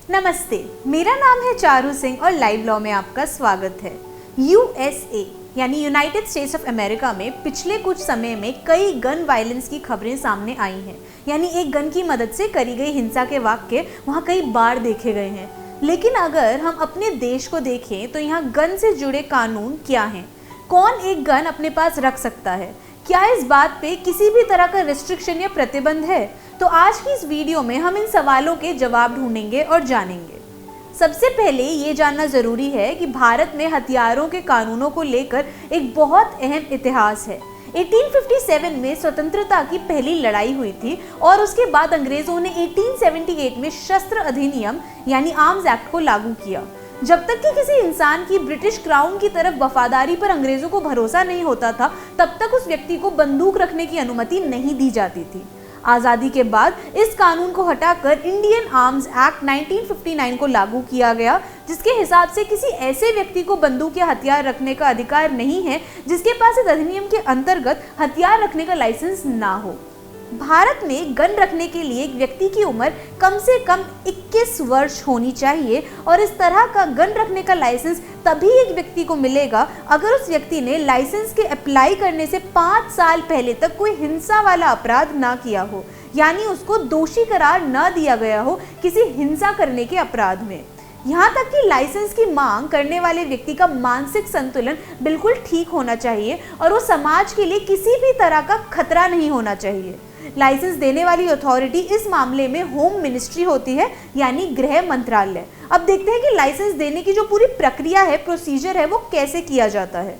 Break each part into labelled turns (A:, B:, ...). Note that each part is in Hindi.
A: नमस्ते, मेरा नाम है चारू सिंह और लाइव लॉ में आपका स्वागत है। यूएसए यानी यूनाइटेड स्टेट्स ऑफ अमेरिका में पिछले कुछ समय में कई गन वायलेंस की खबरें सामने आई हैं। यानी एक गन की मदद से करी गई हिंसा के वाक्य वहाँ कई बार देखे गए हैं। लेकिन अगर हम अपने देश को देखें तो यहाँ गन से जुड़े कानून क्या हैं? कौन एक गन अपने पास रख सकता है? क्या इस बात पे किसी भी तरह का रिस्ट्रिक्शन या प्रतिबंध है? तो आज की इस वीडियो में हम इन सवालों के जवाब ढूंढेंगे और जानेंगे। सबसे पहले ये जानना जरूरी है कि भारत में हथियारों के कानूनों को लेकर एक बहुत अहम इतिहास है। 1857 में स्वतंत्रता की पहली लड़ाई हुई थी और उसके बाद अंग्रेजों ने 1878 में शस्त्र अधिनियम यानी आर्म्स एक्ट को लागू किया। जब तक कि किसी इंसान की ब्रिटिश क्राउन की तरफ वफादारी पर अंग्रेजों को भरोसा नहीं होता था, तब तक उस व्यक्ति को बंदूक रखने की अनुमति नहीं दी जाती थी। आज़ादी के बाद इस कानून को हटाकर इंडियन आर्म्स एक्ट 1959 को लागू किया गया, जिसके हिसाब से किसी ऐसे व्यक्ति को बंदूक या हथियार रखने का अधिकार नहीं है जिसके पास इस अधिनियम के अंतर्गत हथियार रखने का लाइसेंस ना हो। भारत में गन रखने के लिए एक व्यक्ति की उम्र कम से कम 21 वर्ष होनी चाहिए और इस तरह का गन रखने का लाइसेंस तभी एक व्यक्ति को मिलेगा अगर उस व्यक्ति ने लाइसेंस के अप्लाई करने से 5 साल पहले तक कोई हिंसा वाला अपराध ना किया हो, यानी उसको दोषी करार न दिया गया हो किसी हिंसा करने के अपराध में। यहाँ तक कि लाइसेंस की मांग करने वाले व्यक्ति का मानसिक संतुलन बिल्कुल ठीक होना चाहिए और वो समाज के लिए किसी भी तरह का खतरा नहीं होना चाहिए। लाइसेंस देने वाली अथॉरिटी इस मामले में होम मिनिस्ट्री होती है, यानी गृह मंत्रालय। अब देखते हैं कि लाइसेंस देने की जो पूरी प्रक्रिया है, प्रोसीजर है, वो कैसे किया जाता है।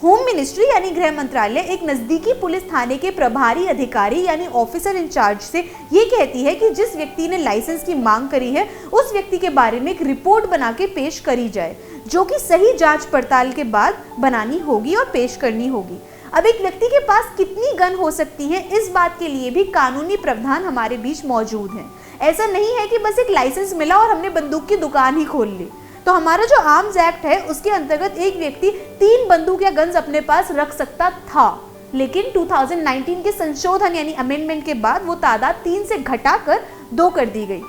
A: होम मिनिस्ट्री यानी गृह मंत्रालय एक नजदीकी पुलिस थाने के प्रभारी अधिकारी यानी ऑफिसर इंचार्ज से ये कहती है कि जिस व्यक्ति ने लाइसेंस की मांग करी है उस व्यक्ति के बारे में एक रिपोर्ट बना के पेश करी जाए, जो कि सही जांच पड़ताल के बाद बनानी होगी और पेश करनी होगी। अब एक व्यक्ति के पास कितनी गन हो सकती है, इस बात के लिए भी कानूनी प्रावधान हमारे बीच मौजूद हैं। ऐसा नहीं है कि बस एक लाइसेंस मिला और हमने बंदूक की दुकान ही खोल ली। तो हमारा जो आर्म्स एक्ट है उसके अंतर्गत एक व्यक्ति 3 बंदूक या गन्स अपने पास रख सकता था, लेकिन 2019 के संशोधन यानी अमेंडमेंट के बाद वो तादाद 3 से घटाकर 2 कर दी गई।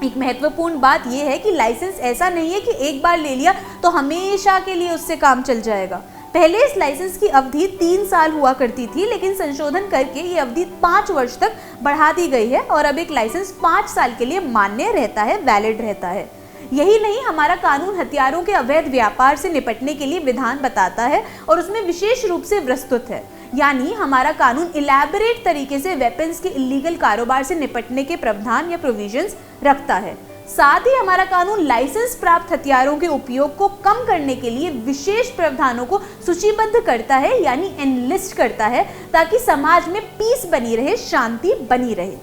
A: एक महत्वपूर्ण बात यह है कि लाइसेंस ऐसा नहीं है कि एक बार ले लिया तो हमेशा के लिए उससे काम चल जाएगा। पहले इस लाइसेंस की अवधि 3 साल हुआ करती थी, लेकिन संशोधन करके ये अवधि 5 वर्ष तक बढ़ा दी गई है और अब एक लाइसेंस 5 साल के लिए मान्य रहता है, वैलिड रहता है। यही नहीं, हमारा कानून हथियारों के अवैध व्यापार से निपटने के लिए विधान बताता है और उसमें विशेष रूप से विस्तृत है। यानी हमारा कानून इलैबोरेट तरीके से वेपन्स के इलीगल कारोबार से निपटने के प्रावधान या प्रोविजंस रखता है। साथ ही हमारा कानून लाइसेंस प्राप्त हथियारों के उपयोग को कम करने के लिए विशेष प्रावधानों को सूचीबद्ध करता है, यानी एनलिस्ट करता है, ताकि समाज में पीस बनी रहे, शांति बनी रहे।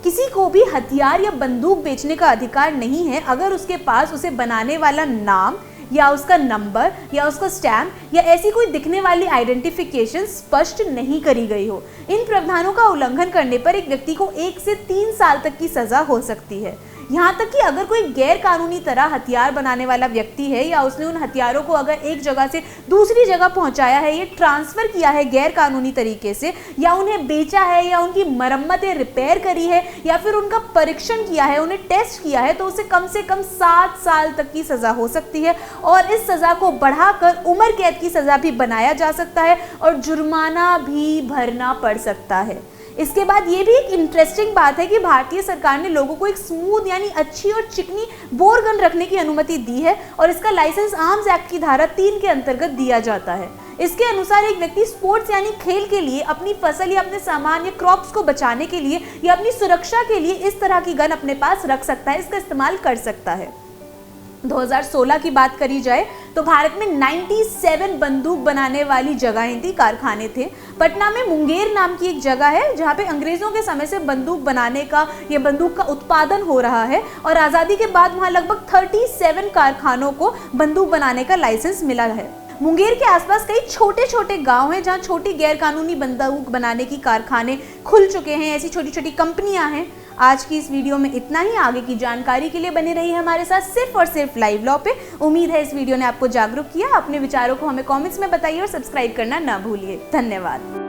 A: किसी को भी हथियार या बंदूक बेचने का अधिकार नहीं है अगर उसके पास उसे बनाने वाला नाम या उसका नंबर या उसका स्टैम्प या ऐसी कोई दिखने वाली आइडेंटिफिकेशन स्पष्ट नहीं करी गई हो। इन प्रावधानों का उल्लंघन करने पर एक व्यक्ति को 1 से 3 साल तक की सजा हो सकती है। यहाँ तक कि अगर कोई गैर कानूनी तरह हथियार बनाने वाला व्यक्ति है या उसने उन हथियारों को अगर एक जगह से दूसरी जगह पहुँचाया है, ये ट्रांसफ़र किया है गैर कानूनी तरीके से, या उन्हें बेचा है या उनकी मरम्मत या रिपेयर करी है या फिर उनका परीक्षण किया है, उन्हें टेस्ट किया है, तो उसे कम से कम 7 साल तक की सज़ा हो सकती है और इस सज़ा को बढ़ाकर उम्र कैद की सज़ा भी बनाया जा सकता है और जुर्माना भी भरना पड़ सकता है। इसके बाद ये भी एक इंटरेस्टिंग बात है कि भारतीय सरकार ने लोगों को एक स्मूथ यानी अच्छी और चिकनी बोर गन रखने की अनुमति दी है और इसका लाइसेंस आर्म्स एक्ट की धारा 3 के अंतर्गत दिया जाता है। इसके अनुसार एक व्यक्ति स्पोर्ट्स यानी खेल के लिए, अपनी फसल या अपने सामान या क्रॉप्स को बचाने के लिए या अपनी सुरक्षा के लिए इस तरह की गन अपने पास रख सकता है, इसका इस्तेमाल कर सकता है। 2016 की बात करी जाए तो भारत में 97 बंदूक बनाने वाली जगहें थी, कारखाने थे। पटना में मुंगेर नाम की एक जगह है जहाँ पे अंग्रेजों के समय से बंदूक बनाने का या बंदूक का उत्पादन हो रहा है और आज़ादी के बाद वहाँ लगभग 37 कारखानों को बंदूक बनाने का लाइसेंस मिला है। मुंगेर के आसपास कई छोटे छोटे गांव हैं जहां छोटी गैर कानूनी बंदूक बनाने की कारखाने खुल चुके हैं, ऐसी छोटी छोटी कंपनियां हैं। आज की इस वीडियो में इतना ही। आगे की जानकारी के लिए बने रहिए हमारे साथ सिर्फ और सिर्फ लाइव लॉ पे। उम्मीद है इस वीडियो ने आपको जागरूक किया। अपने विचारों को हमें कमेंट्स में बताइए और सब्सक्राइब करना ना भूलिए। धन्यवाद।